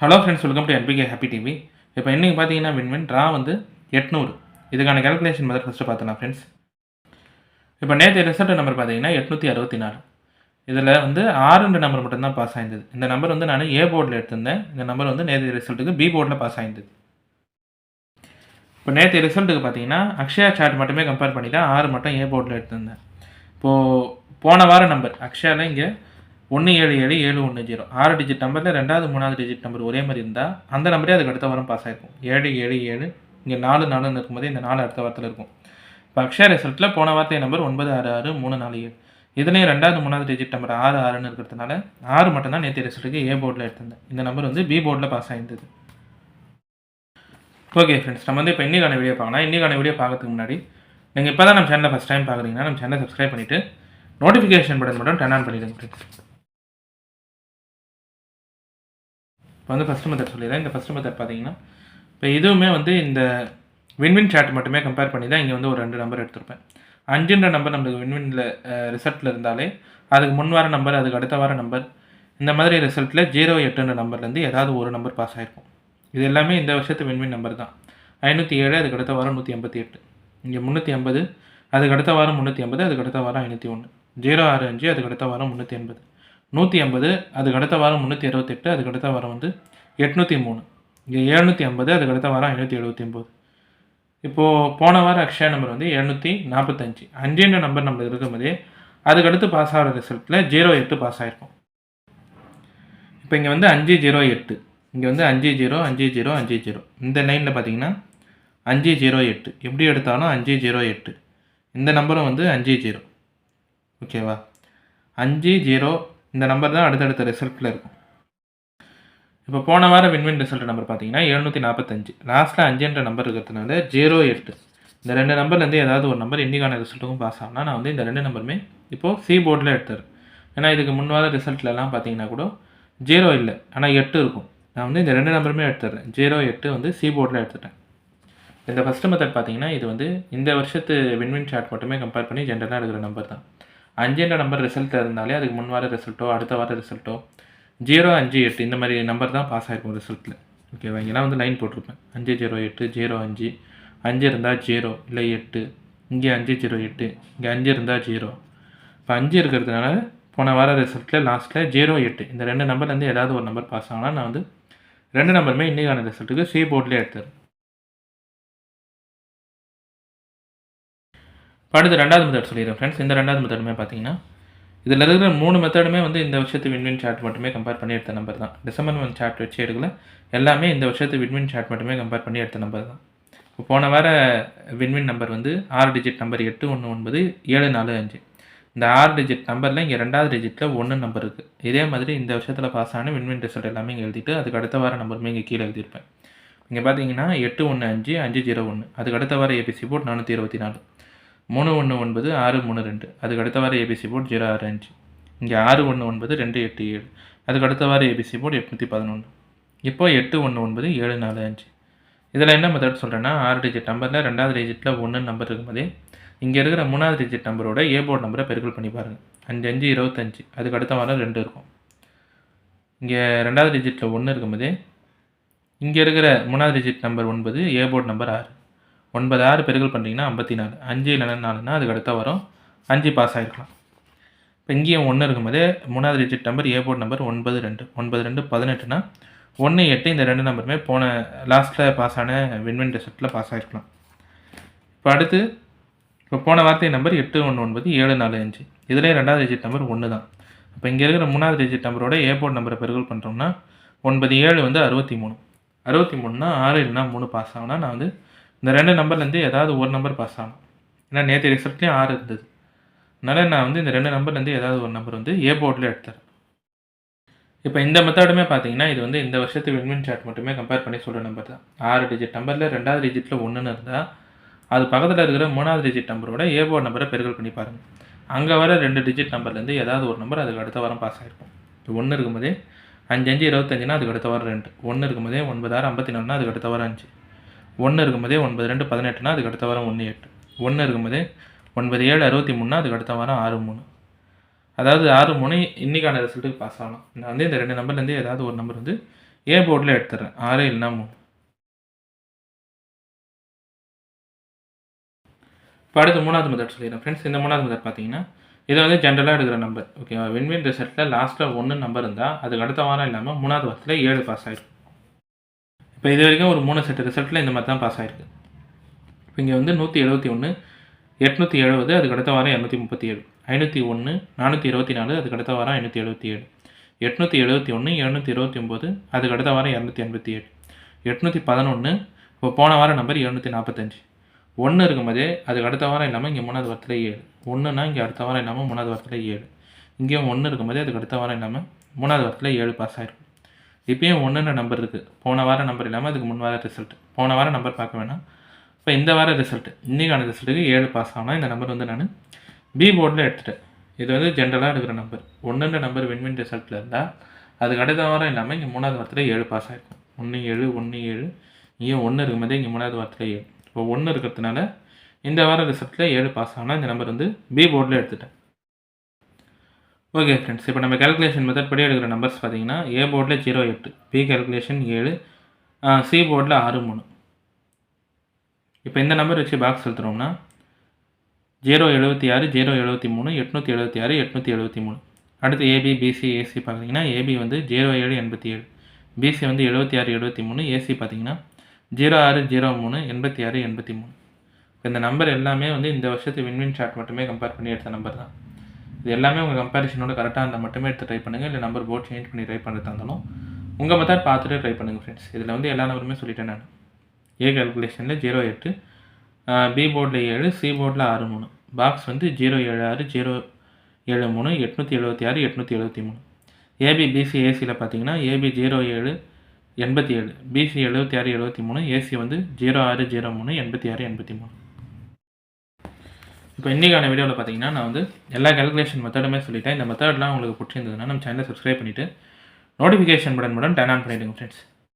Hello friends, welcome to NPK happy TV. இப்போ இன்றைக்கி பார்த்தீங்கன்னா வின் ட்ரா வந்து 800. இதுக்கான கேல்குலேஷன் மெத்தட் ஃபஸ்ட்டு பார்த்தலாம் ஃப்ரெண்ட்ஸ். இப்போ நேற்று ரிசல்ட் நம்பர் பார்த்தீங்கன்னா 864. இதில் வந்து 6 நம்பர் மட்டும்தான் பாஸ் ஆயிருந்தது. இந்த நம்பர் வந்து நான் ஏ போர்டில் எடுத்திருந்தேன். இந்த நம்பர் வந்து நேற்று ரிசல்ட்டுக்கு பி போர்டில் பாஸ் ஆயிருந்தது. இப்போ நேற்று ரிசல்ட்டுக்கு பார்த்தீங்கன்னா அக்ஷயா சார்ட் மட்டுமே கம்பேர் பண்ணி தான் 6 மட்டும் ஏ போர்டில் எடுத்திருந்தேன். இப்போது போன வார நம்பர் அக்ஷயாவில் இங்கே 177710 6 டிஜிட் நம்பரில் 2வது 3வது டிஜிட் நம்பர் ஒரே மாதிரி இருந்தால் அந்த நம்பரே அதுக்கு அடுத்த வாரம் பாஸ் ஆகிருக்கும். 777 இங்கே 4 இருக்கும்போது இந்த 4 அடுத்த வாரத்தில் இருக்கும். இப்போ அக்ஷயா ரிசல்ட்டில் போன வார்த்தை நம்பர் 966347. இதுலேயும் 2வது 3வது டிஜிட் நம்பர் 66 இருக்கிறதுனால 6 மட்டும்தான் நேற்று ரிசல்ட்டுக்கு ஏ போர்டில் எடுத்திருந்தேன். இந்த நம்பர் வந்து பி போர்டில் பாஸ் ஆகிருந்தது. ஓகே ஃப்ரெண்ட்ஸ், நம்ம வந்து இப்போ இன்றைக்கான வீடியோ பார்க்கலாம். இன்றைக்கான வீடியோ பார்க்கறதுக்கு முன்னாடி நீங்கள் இப்போ தான் நம்ம சேனலை ஃபஸ்ட் டைம் பார்க்குறீங்கன்னா நம்ம சேனலை சப்ஸ்கிரைப் பண்ணிவிட்டு நோட்டிஃபிகேஷன் பட்டன் மட்டும் டர்ன் ஆன் பண்ணிடுங்க ஃப்ரெண்ட்ஸ். இப்போ வந்து ஃபஸ்ட்டு மெத்தட் சொல்லிடுறேன். இந்த ஃபஸ்ட்டு மெத்தட் பார்த்தீங்கன்னா இப்போ இதுவுமே வந்து இந்த வின்வின் சார்ட் மட்டுமே கம்பேர் பண்ணி தான் இங்கே வந்து ஒரு 2 நம்பர் எடுத்திருப்பேன். 5ன்ற நம்பர் நம்மளுக்கு வின்வினில் ரிசல்ட்டில் இருந்தாலே அதுக்கு முன் வார நம்பர், அதுக்கு அடுத்த வார நம்பர், இந்த மாதிரி ரிசல்ட்டில் 08ன்ற நம்பர்லேருந்து ஏதாவது ஒரு நம்பர் பாஸ் ஆகிருக்கும். இது எல்லாமே இந்த வருஷத்து வின்வின் நம்பர் தான். 507 அதுக்கு அடுத்த வாரம் 188, இங்கே 350, அதுக்கு அடுத்த வாரம் 350, அதுக்கு அடுத்த வாரம் 501, 065 அதுக்கு அடுத்த வாரம் 380, 150 அதுக்கு அடுத்த வாரம் 368, அதுக்கு அடுத்த வாரம் வந்து 803, இங்கே 750 அதுக்கு அடுத்த வாரம் 579. இப்போது போன வாரம் அக்ஷயா நம்பர் வந்து 745. 5ன்ற நம்பர் நம்மளுக்கு இருக்கும்போதே அதுக்கு அடுத்து பாஸ் ஆகிற ரிசல்ட்டில் 08 பாஸ் ஆகிருக்கும். இப்போ இங்கே வந்து 508, இங்கே வந்து 505050 இந்த லைனில் பார்த்தீங்கன்னா 508 எப்படி எடுத்தாலும் 508. இந்த நம்பரும் வந்து 50. ஓகேவா? 50 இந்த நம்பர் தான் அடுத்தடுத்த ரிசல்ட்டில் இருக்கும். இப்போ போன வாரம் வின்வின் ரிசல்ட் நம்பர் பார்த்தீங்கன்னா 745. லாஸ்ட்டில் 5ன்ற நம்பர் இருக்கிறதுனால 08. இந்த 2 நம்பர்லேருந்து ஏதாவது ஒரு நம்பர் இன்றைக்கான ரிசல்ட்டுக்கும் பாஸ் ஆகலாம். நான் வந்து இந்த 2 நம்பருமே இப்போது சி போர்டில் எடுத்துறேன். ஏன்னா இதுக்கு முன் வார ரிசல்ட்லலாம் பார்த்தீங்கன்னா கூட 0 இல்லை, ஆனால் 8 இருக்கும். நான் வந்து இந்த 2 நம்பருமே எடுத்துடுறேன். 08 வந்து சி போர்டில் எடுத்துட்டேன். இந்த ஃபஸ்ட்டு மெத்தட் பார்த்தீங்கன்னா இது வந்து இந்த வருஷத்து வின்வின் சார்ட் மட்டுமே கம்பேர் பண்ணி ஜென்ரலாக எடுக்கிற நம்பர் தான். 5ன்ற நம்பர் ரிசல்ட்டில் இருந்தாலே அதுக்கு முன் வார ரிசல்ட்டோ அடுத்த வார ரிசல்ட்டோ 058 இந்த மாதிரி நம்பர் தான் பாஸ் ஆகிருக்கும் ரிசல்ட்டில். ஓகேவா? இங்கெல்லாம் வந்து லைன் போட்டிருப்பேன். 508 05, 5 இருந்தால் 0 இல்லை 8, இங்கே 508, இங்கே 5 இருந்தால் 0. இப்போ 5 இருக்கிறதுனால போன வார ரிசல்ட்டில் லாஸ்ட்டில் 08 இந்த 2 நம்பர்லேருந்து ஏதாவது ஒரு நம்பர் பாஸ் ஆகலாம். நான் வந்து 2 நம்பருமே இன்றைக்கான ரிசல்ட்டுக்கு சி போர்ட்லேயே எடுத்துறேன். அடுத்து 2வது மெத்தட் சொல்லிடுறேன் ஃப்ரெண்ட்ஸ். இந்த 2வது மெத்தடுமே பார்த்தீங்கன்னா இதில் இருக்கிற 3 மெத்தடுமே வந்து இந்த வருஷத்து வின்வின் சார்ட் மட்டுமே கம்பேர் பண்ணி எடுத்த நம்பர் தான். டிசம்பர் 1 சார்ட் வச்சு எடுக்கல, எல்லாமே இந்த வருஷத்து வின்வின் சார்ட் மட்டுமே கம்பேர் பண்ணி எடுத்த நம்பர் தான். இப்போ போன வார வின்வின் நம்பர் வந்து 6 டிஜிட் நம்பர் 819745. இந்த 6 டிஜிட் நம்பரில் இங்கே 2வது டிஜிட்டில் 1 நம்பர் இருக்குது. இதே மாதிரி இந்த வருஷத்தில் பாஸ் ஆன வின்வின் ரிசல்ட் எல்லாமே இங்கே எழுதிட்டு அதுக்கு அடுத்த வார நம்பருமே இங்கே கீழே எழுதியிருப்பேன். இங்கே பார்த்தீங்கன்னா 815501, அதுக்கு அடுத்த வார ஏபிசி போர்ட் 424, 319 632, அதுக்கு அடுத்த வார ஏபிசி போர்ட் 065, இங்கே 619 287, அதுக்கு அடுத்த வார ஏபிசி போர்ட் 811, இப்போ 819 745. இதில் என்ன மெத்தட் சொல்கிறேன்னா 6 டிஜிட் நம்பரில் 2வது டிஜிட்டில் 1 நம்பர் இருக்கும்போதே இங்கே இருக்கிற 3வது டிஜிட் நம்பரோட ஏ போர்ட் நம்பரை பெருக்கல் பண்ணி பாருங்கள். 5 5 25, அதுக்கு அடுத்த வாரம் 2 இருக்கும். இங்கே 2வது டிஜிட்டில் 1 இருக்கும்போதே இங்கே இருக்கிற 3வது டிஜிட் நம்பர் 9, ஏ போர்ட் நம்பர் 6. 9 6 பெருக்கல் பண்ணிங்கன்னா 54, 5 இல்லைன்னா 4னா அதுக்கு அடுத்த வாரம் 5 பாஸ் ஆகிருக்கலாம். இப்போ இங்கேயும் 1 இருக்கும்போதே 3வது டிஜிட் நம்பர் ஏ போர்ட் நம்பர் 92, 92 18னா 1 8 இந்த 2 நம்பருமே போன லாஸ்ட்டில் பாஸ் ஆன வின்வின் ரிசல்ட்டில் பாஸ் ஆகிருக்கலாம். இப்போ போன வார்த்தை நம்பர் 819 745. இதிலே 2வது டிஜிட் நம்பர் 1 தான். இப்போ இங்கே இருக்கிற 3வது டிஜிட் நம்பரோட ஏ போர்ட் நம்பரை பெருக்கல் பண்ணுறோம்னா 97 வந்து 63, 63னா 6 இல்லைனா 3 பாஸ் ஆகுனா நான் வந்து இந்த 2 நம்பர்லேருந்து ஏதாவது ஒரு நம்பர் பாஸ் ஆகணும். ஏன்னா நேற்று ரிசல்ட்லேயும் 6 இருந்தது. அதனால் நான் வந்து இந்த 2 நம்பர்லேருந்து ஏதாவது ஒரு நம்பர் வந்து ஏ போர்டில் எடுத்துறேன். இப்போ இந்த மெத்தடுமே பார்த்தீங்கன்னா இது வந்து இந்த வருஷத்து வின்வின் சார்ட் மட்டுமே கம்பேர் பண்ணி சொல்கிற நம்பர் தான். 6 டிஜிட் நம்பரில் 2வது டிஜிட்டில் 1ன்னு இருந்தால் அது பக்கத்தில் இருக்கிற 3வது டிஜிட் நம்பரோட ஏ போர்ட் நம்பரை பெருக்கல் பண்ணி பாருங்கள். அங்கே வர 2 டிஜிட் நம்பர்லேருந்து ஏதாவது ஒரு நம்பர் அதுக்கு அடுத்த வாரம் பாஸ் ஆகிருக்கும். இப்போ 1 இருக்கும்போதே 5 5 25னா அதுக்கு அடுத்த வாரம் 2, 1 இருக்கும்போதே 9 6 54னா அதுக்கு அடுத்த வாரம் 5, 1 இருக்கும்போதே 9 2 18னா அதுக்கு அடுத்த வாரம் 1 8, 1 இருக்கும்போதே 9 7 63னா அதுக்கு அடுத்த வாரம் 6 3. அதாவது 6 3 இன்றைக்கான ரிசல்ட்டுக்கு பாஸ் ஆகலாம். நான் வந்து இந்த 2 நம்பர்லேருந்து ஏதாவது ஒரு நம்பர் வந்து ஏ போர்டில் எடுத்துடுறேன். 6 இல்லைனா 3. இப்போ அடுத்து 3வது மெத்தட் சொல்லிடுறேன் ஃப்ரெண்ட்ஸ். இந்த 3வது மெத்தட் பார்த்தீங்கன்னா இது வந்து ஜென்ரலாக எடுக்கிற நம்பர். ஓகேவா? வின் ரிசல்ட்டில் லாஸ்ட்டில் 1 நம்பர் இருந்தால் அதுக்கு அடுத்த வாரம் இல்லாமல் 3வது வாரத்தில் 7 பாஸ் ஆகிருக்கு. இப்போ இது வரைக்கும் ஒரு 3 செட் ரிசல்ட்டில் இந்த மாதிரி தான் பாஸ் ஆகிருக்கு. இப்போ இங்கே வந்து 171, 870, அதுக்கு அடுத்த வாரம் 237, 501, 424, அதுக்கு அடுத்த வாரம் 577, 871, 729, அதுக்கு அடுத்த வாரம் 287, 811, இப்போ போன வாரம் நம்பர் 745. 1 இருக்கும்போதே அதுக்கு அடுத்த வாரம் இல்லாமல் இங்கே 3வது வாரத்தில் 7. 1னா இங்கே அடுத்த வாரம் இல்லாமல் 3வது வாரத்தில் 7. இங்கேயும் 1 இருக்கும்போதே அதுக்கு அடுத்த வாரம் இல்லாமல் 3வது வாரத்தில் 7 பாஸ் ஆகிருக்கும். இப்போயும் 1ன்ற நம்பர் இருக்குது. போன வாரம் நம்பர் இல்லாமல் அதுக்கு முன் வார ரிசல்ட். போன வாரம் நம்பர் பார்க்க வேணாம். இப்போ இந்த வார ரிசல்ட், இன்றைக்கான ரிசல்ட்டுக்கு 7 பாஸ் ஆனால் இந்த நம்பர் வந்து நான் பி போர்டில் எடுத்துட்டேன். இது வந்து ஜென்ரலாக எடுக்கிற நம்பர். 1ன்ற நம்பர் வின் ரிசல்ட்டில் இருந்தால் அதுக்கு அடுத்த வாரம் இல்லாமல் இங்கே 3வது வாரத்தில் 7 பாஸ் ஆகிருக்கும். 1 7 1 7, இங்கேயும் 1 இருக்கும்போதே இங்கே 3வது வாரத்தில் 7. இப்போ 1 இருக்கிறதுனால இந்த வார ரிசல்ட்டில் 7 பாஸ் ஆனால் இந்த நம்பர் வந்து பி போர்டில் எடுத்துட்டேன். ஓகே ஃப்ரெண்ட்ஸ், இப்போ நம்ம கேல்குலேஷன் மெத்தட் படி எடுக்கிற நம்பர்ஸ் பார்த்தீங்கன்னா ஏ போர்டில் 08, பி கேல்குலேஷன் 7, சி போர்டில் 6 3. இப்போ இந்த நம்பர் வச்சு பாக்ஸ் எழுத்துறோம்னா 076, 073, 876, 873. அடுத்து ஏபி பிசி ஏசி பார்த்தீங்கன்னா ஏபி வந்து 07 87, பிசி வந்து 76 73, ஏசி பார்த்தீங்கன்னா 06 03, 86 83. இப்போ இந்த நம்பர் எல்லாமே வந்து இந்த வருஷத்து வின்வின் சார்ட் மட்டுமே கம்பேர் பண்ணி எடுத்த நம்பர் தான். இது எல்லாமே உங்கள் கம்பேரிஷனோட கரெக்டாக இருந்தால் மட்டுமே எடுத்து ட்ரை பண்ணுங்கள். இல்லை நம்பர் போர்ட் சேஞ்ச் பண்ணி ட்ரை பண்ணுறதா இருந்தாலும் உங்கள் மெத்தட் பார்த்துட்டு ட்ரை பண்ணுங்கள் ஃப்ரெண்ட்ஸ். இதில் வந்து எல்லா நம்பருமே சொல்லிட்டேன் நான். ஏ கால்குலேஷனில் 08, பி போர்டில் 7, சி போர்டில் 6 3. பாக்ஸ் வந்து 076 073, 876 873. ஏபி பிசி ஏசியில் பார்த்தீங்கன்னா ஏபி 07 87, பிசி 76 73, ஏசி வந்து 06 03, 86 83. இப்போ இன்றைக்கான வீடியோவில் பார்த்தீங்கன்னா நான் வந்து எல்லா கேல்குலேஷன் மெத்தடுமே சொல்லிட்டேன். இந்த மெத்தட்லாம் உங்களுக்கு பிடிச்சிருந்ததுன்னா நம்ம சேனலை சப்ஸ்கிரைப் பண்ணிவிட்டு நோட்டிஃபிகேஷன் பட்டன் டர்ன் ஆன் பண்ணிவிடுங்க ஃப்ரெண்ட்ஸ்.